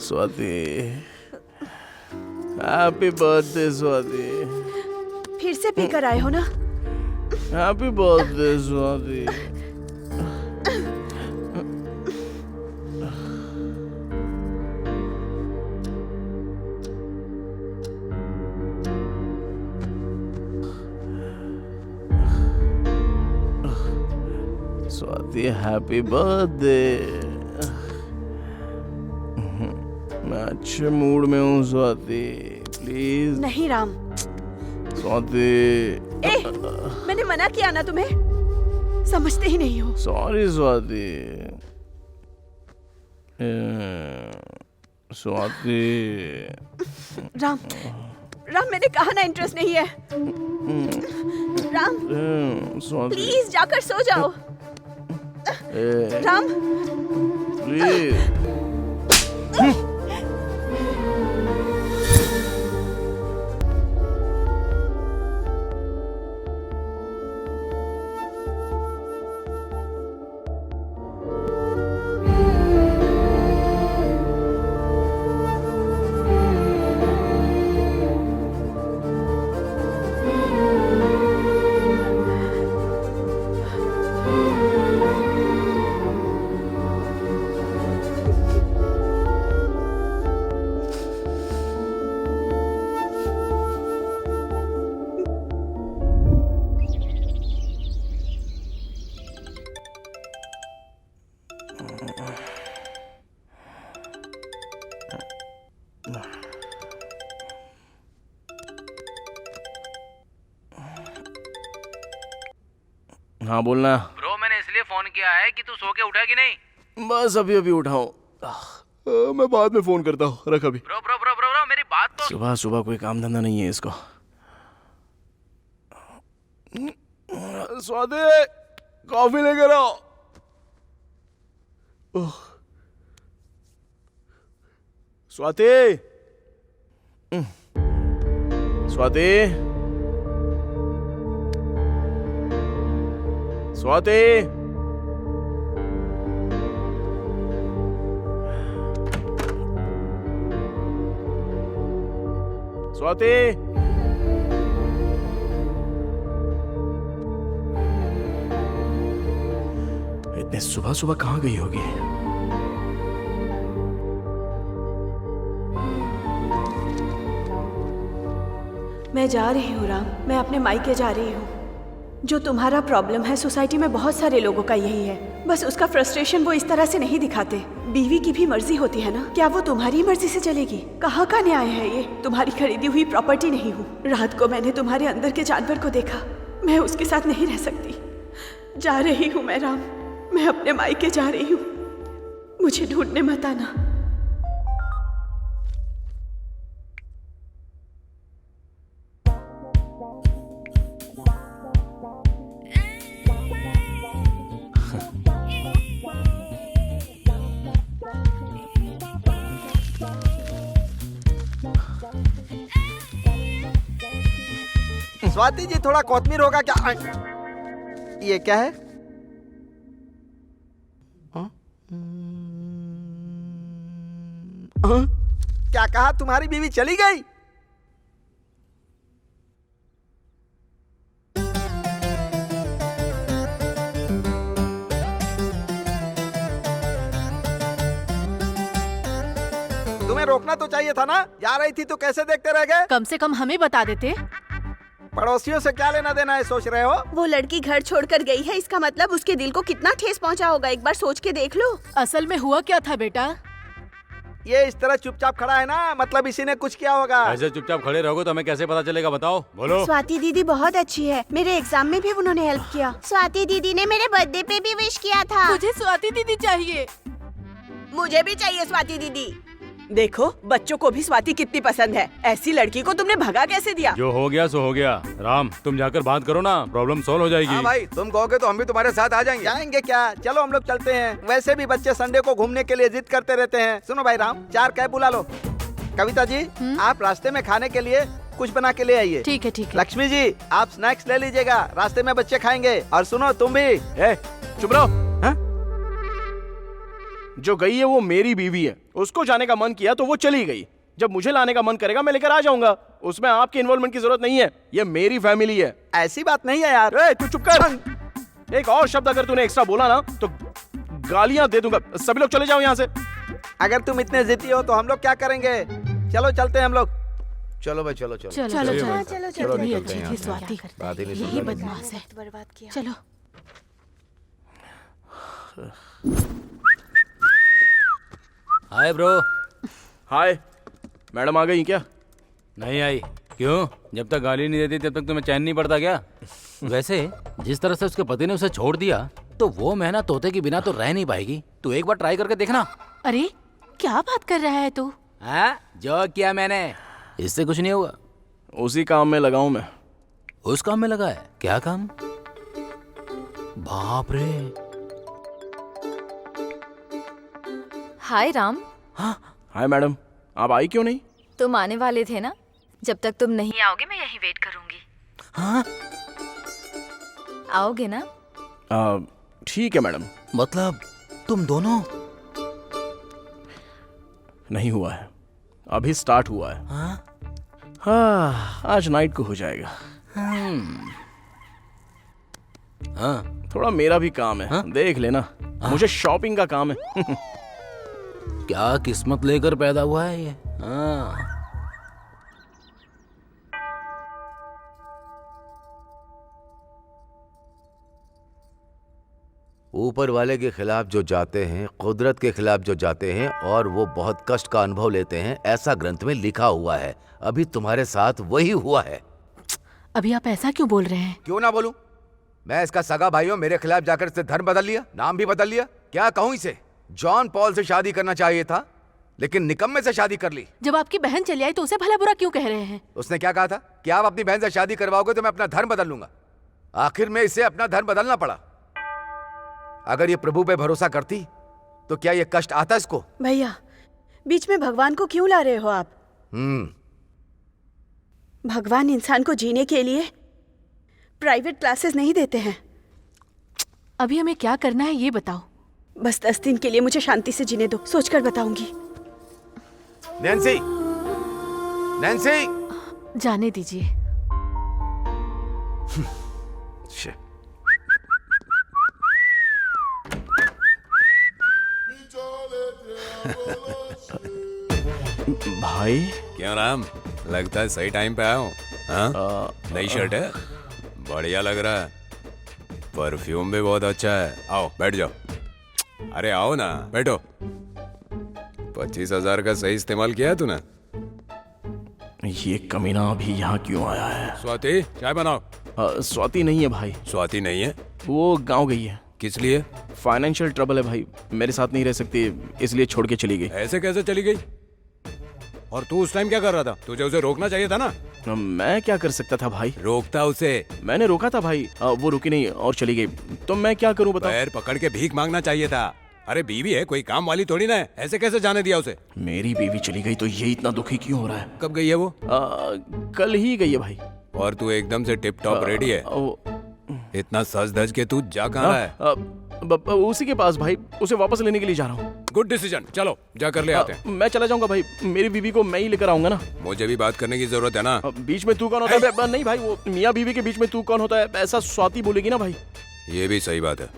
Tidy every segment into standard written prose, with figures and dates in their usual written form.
Swati, happy birthday Swati. फिर से पीकर आए हो ना? Happy birthday Swati. Swati happy birthday. मैं अच्छे मूड में हूँ स्वाति, प्लीज। नहीं राम। स्वाति। मैंने मना किया ना तुम्हें, समझते ही नहीं हो। सॉरी स्वाति। स्वाति। राम, राम मैंने कहा ना इंटरेस्ट नहीं है। राम स्वाति प्लीज जाकर सो जाओ। राम प्लीज। हाँ बोलना। ब्रो मैंने इसलिए फोन किया है कि तू सो के उठा कि नहीं। बस अभी अभी उठाऊं। मैं बाद में फोन करता हूँ, रख अभी। Bro bro bro bro bro मेरी बात तो। सुबह सुबह कोई काम धंधा नहीं है इसको। स्वाति कॉफी लेकर आओ। स्वाति। स्वाति। स्वाति। स्वाति। इतने सुबह सुबह कहाँ गई होगी? मैं जा रही हूँ राम, मैं अपने मायके जा रही हूँ। जो तुम्हारा प्रॉब्लम है सोसाइटी में बहुत सारे लोगों का यही है, बस उसका फ्रस्ट्रेशन वो इस तरह से नहीं दिखाते। बीवी की भी मर्जी होती है ना, क्या वो तुम्हारी मर्जी से चलेगी? कहाँ का न्याय है ये? तुम्हारी खरीदी हुई प्रॉपर्टी नहीं हूँ। रात को मैंने तुम्हारे अंदर के जानवर को देखा, मैं उसके साथ नहीं रह सकती। जा रही हूँ मैं राम, मैं अपने मायके जा रही हूँ। मुझे ढूंढने मत आना। स्वाति जी थोड़ा कोतमीर होगा क्या? ये क्या है? क्या कहा? तुम्हारी बीवी चली गई? तुम्हें रोकना तो चाहिए था ना, जा रही थी तो कैसे देखते रह गए? कम से कम हमें बता देते। पड़ोसियों से क्या लेना देना है सोच रहे हो? वो लड़की घर छोड़कर गई है, इसका मतलब उसके दिल को कितना ठेस पहुंचा होगा, एक बार सोच के देख लो। असल में हुआ क्या था बेटा? ये इस तरह चुपचाप खड़ा है ना, मतलब इसी ने कुछ किया होगा। ऐसे चुपचाप खड़े रहोगे तो हमें कैसे पता चलेगा? बताओ, बोलो। स्वाति दीदी बहुत अच्छी है, मेरे एग्जाम में भी उन्होंने हेल्प किया। स्वाति दीदी ने मेरे बर्थडे पे भी विश किया था। मुझे स्वाति दीदी चाहिए। मुझे भी चाहिए स्वाति दीदी। देखो बच्चों को भी स्वाति कितनी पसंद है, ऐसी लड़की को तुमने भगा कैसे दिया? जो हो गया सो हो गया। राम तुम जाकर बात करो ना, प्रॉब्लम सॉल्व हो जाएगी। हाँ भाई, तुम कहोगे तो हम भी तुम्हारे साथ आ जाएंगे। जाएंगे क्या? चलो हम लोग चलते हैं। वैसे भी बच्चे संडे को घूमने के लिए जिद करते रहते हैं। सुनो भाई राम, 4 कैब बुला लो। कविता जी आप रास्ते में खाने के लिए कुछ बना के ले आइए। ठीक है ठीक है। लक्ष्मी जी, आप स्नैक्स ले लीजिएगा, रास्ते में बच्चे खाएंगे। और सुनो तुम भी। ए, चुप रहो। हाँ? जो गई है वो मेरी बीवी है, उसको जाने का मन किया तो वो चली गई। जब मुझे लाने का मन करेगा मैं लेकर आ जाऊंगा, उसमें आपकी इन्वॉल्वमेंट की जरूरत नहीं है। ये मेरी फैमिली है। ऐसी बात नहीं है यार। ए, तू चुप कर। एक और शब्द अगर तूने एक्स्ट्रा बोला ना तो गालियां दे दूंगा। सभी लोग चले जाओ यहाँ से। अगर तुम इतने जिद्दी हो तो हम लोग क्या करेंगे? चलो चलते हैं हम लोग। चलो भाई, चलो चलो चलो चलो चलो भाई, चलो चलो कितनी निकलते अच्छी हैं थी यहाँ से। स्वाति। बात ही नहीं सुन यही रहे। बदमाश है। बर्बाद किया। चलो। Hi bro. हाय, मैडम आ गई क्या? नहीं आई। क्यों? जब तक गाली नहीं देती तब तक तुम्हें चैन नहीं पड़ता क्या? वैसे जिस तरह से उसके पति ने उसे छोड़ दिया तो वो मेहना तोते के बिना तो रह नहीं पाएगी। तू एक बार ट्राई करके देखना। अरे क्या बात कर रहा है तू? हाँ, जो किया मैंने, इससे कुछ नहीं होगा। उसी काम में लगाऊं मैं। उस काम में लगा है? क्या काम? बाप रे। हाय राम। हाँ, हाय मैडम, आप आई क्यों नहीं? तुम आने वाले थे ना, जब तक तुम नहीं आओगे मैं यहीं वेट करूंगी। हाँ, आओगे ना? ठीक है मैडम। मतलब तुम दोनों? नहीं हुआ है, अभी स्टार्ट हुआ है। हाँ? हाँ, आज नाइट को हो जाएगा। हाँ, थोड़ा मेरा भी काम है। हाँ? देख लेना, मुझे शॉपिंग का काम है। क्या किस्मत लेकर पैदा हुआ है ये। हाँ। ऊपर वाले के खिलाफ जो जाते हैं, कुदरत के खिलाफ जो जाते हैं और वो बहुत कष्ट का अनुभव लेते हैं, ऐसा ग्रंथ में लिखा हुआ है। अभी तुम्हारे साथ वही हुआ है। अभी आप ऐसा क्यों बोल रहे हैं? क्यों ना बोलूं? मैं इसका सगा भाई हूं, मेरे खिलाफ जाकर इसने धर्म बदल लिया, नाम भी बदल लिया। क्या कहूं इसे? जॉन पॉल से शादी करना चाहिए था, लेकिन निकम्मे से शादी कर ली। जब आपकी बहन चली आई तो उसे भला बुरा क्यों कह रहे हैं? उसने क्या कहा था कि आप अपनी बहन से शादी करवाओगे तो मैं अपना धर्म बदल लूंगा। आखिर में इसे अपना धर्म बदलना पड़ा। अगर ये प्रभु पे भरोसा करती तो क्या ये कष्ट आता इसको? भैया, बीच में भगवान को क्यों ला रहे हो आप? भगवान इंसान को जीने के लिए प्राइवेट क्लासेस नहीं देते हैं। अभी हमें क्या करना है ये बताओ। बस 10 दिन के लिए मुझे शांति से जीने दो, सोचकर बताऊंगी। नैन्सी, नैन्सी, जाने दीजिए। भाई, क्यों राम, लगता है सही टाइम पे आया हूँ। हाँ? नई शर्ट है, बढ़िया लग रहा है। परफ्यूम भी बहुत अच्छा है। आओ बैठ जाओ। अरे आओ ना, बैठो। 25,000 का सही इस्तेमाल किया है तूने। ये कमीना अभी यहाँ क्यों आया है? स्वाति, चाय बनाओ। स्वाति नहीं है भाई, स्वाति नहीं है? वो गांव गई है। किस लिए? फाइनेंशियल ट्रबल है भाई, मेरे साथ नहीं रह सकती, इसलिए छोड़ के चली गई। ऐसे कैसे चली गई? और तू उस टाइम क्या कर रहा था? तुझे उसे रोकना चाहिए था ना। मैं क्या कर सकता था भाई? रोकता उसे। मैंने रोका था भाई, वो रुकी नहीं और चली गई। तो मैं क्या करूं बताओ? पैर पकड़ के भीख मांगना चाहिए था। अरे बीवी है, कोई काम वाली थोड़ी ना है, ऐसे कैसे जाने दिया उसे? मेरी बीवी चली गई तो ये इतना दुखी क्यों हो रहा है? कब गई है वो? कल ही गई है भाई। और तू एकदम से टिप टॉप रेडी है? इतना सज धज के तू जा कहाँ रहा है? उसी के पास भाई, उसे वापस लेने के लिए जा रहा हूँ। गुड डिसीजन, चलो जा कर ले आते हैं। मैं चला जाऊंगा भाई, मेरी बीवी को मैं ही लेकर आऊंगा ना। मुझे भी बात करने की जरूरत है ना। बीच में तू कौन होता है? नहीं भाई, वो मियाँ बीवी के बीच में तू कौन होता है, ऐसा स्वाति बोलेगी ना भाई। ये भी सही बात है।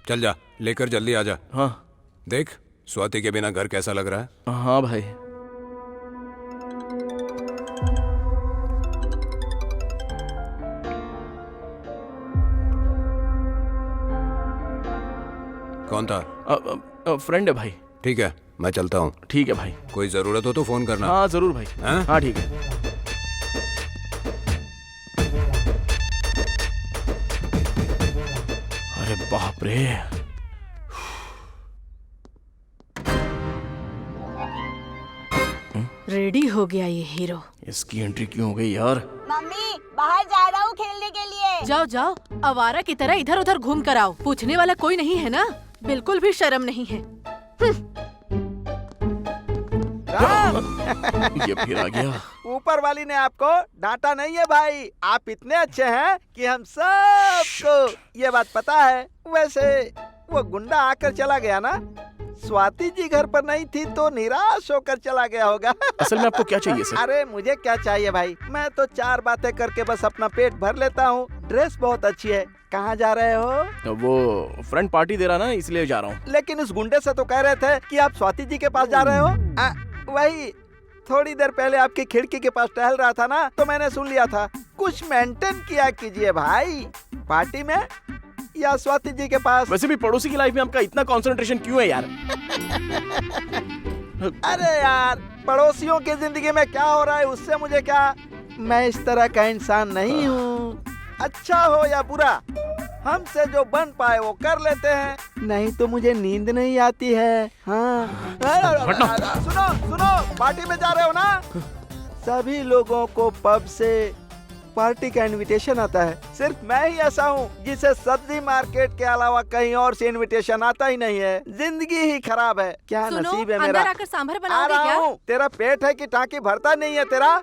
चल जा, लेकर जल्दी आ जा। हाँ देख, स्वाति के बिना घर कैसा लग रहा है। हाँ भाई। कौन था? फ्रेंड है भाई। ठीक है, मैं चलता हूँ। ठीक है भाई। कोई जरूरत हो तो फोन करना। हाँ जरूर भाई। हाँ? हाँ ठीक है। अरे बाप रे, रेडी हो गया ये हीरो। इसकी एंट्री क्यों हो गई यार? मम्मी, बाहर जा रहा हूँ खेलने के लिए। जाओ जाओ, आवारा की तरह इधर उधर घूम कर आओ। पूछने वाला कोई नहीं है ना? बिल्कुल भी शर्म नहीं है। ये फिर आ गया। ऊपर वाली ने आपको डांटा नहीं है भाई। आप इतने अच्छे हैं कि हम सबको ये बात पता है। वैसे वो गुंडा आकर चला गया ना, स्वाति जी घर पर नहीं थी तो निराश होकर चला गया होगा। असल में आपको क्या चाहिए सर? अरे मुझे क्या चाहिए भाई, मैं तो 4 बातें करके बस अपना पेट भर लेता हूँ। ड्रेस बहुत अच्छी है। कहाँ जा रहे हो? वो फ्रेंड पार्टी दे रहा ना, इसलिए जा रहा हूँ। लेकिन उस गुंडे से तो कह रहे थे कि आप स्वाति जी के पास जा रहे हो। वही थोड़ी देर पहले आपकी खिड़की के पास टहल रहा था ना, तो मैंने सुन लिया था। कुछ मेंटेन किया कीजिए भाई, पार्टी में या स्वाति जी के पास। वैसे भी पड़ोसी की लाइफ में आपका इतना कंसंट्रेशन क्यों है यार? अरे यार, पड़ोसियों की जिंदगी में क्या हो रहा है उससे मुझे क्या, मैं इस तरह का इंसान नहीं हूँ। अच्छा हो या बुरा, हमसे जो बन पाए वो कर लेते हैं, नहीं तो मुझे नींद नहीं आती है। हाँ सुनो सुनो, पार्टी में जा रहे हो ना? सभी लोगों को पब से पार्टी का इनविटेशन आता है, सिर्फ मैं ही ऐसा हूँ जिसे सब्जी मार्केट के अलावा कहीं और से इनविटेशन आता ही नहीं है। जिंदगी ही खराब है। क्या सुनो, नसीब है अंदर मेरा। आकर सांभर आ बनाओगे रहा क्या? हूँ। तेरा पेट है कि टाँकी भरता नहीं है तेरा?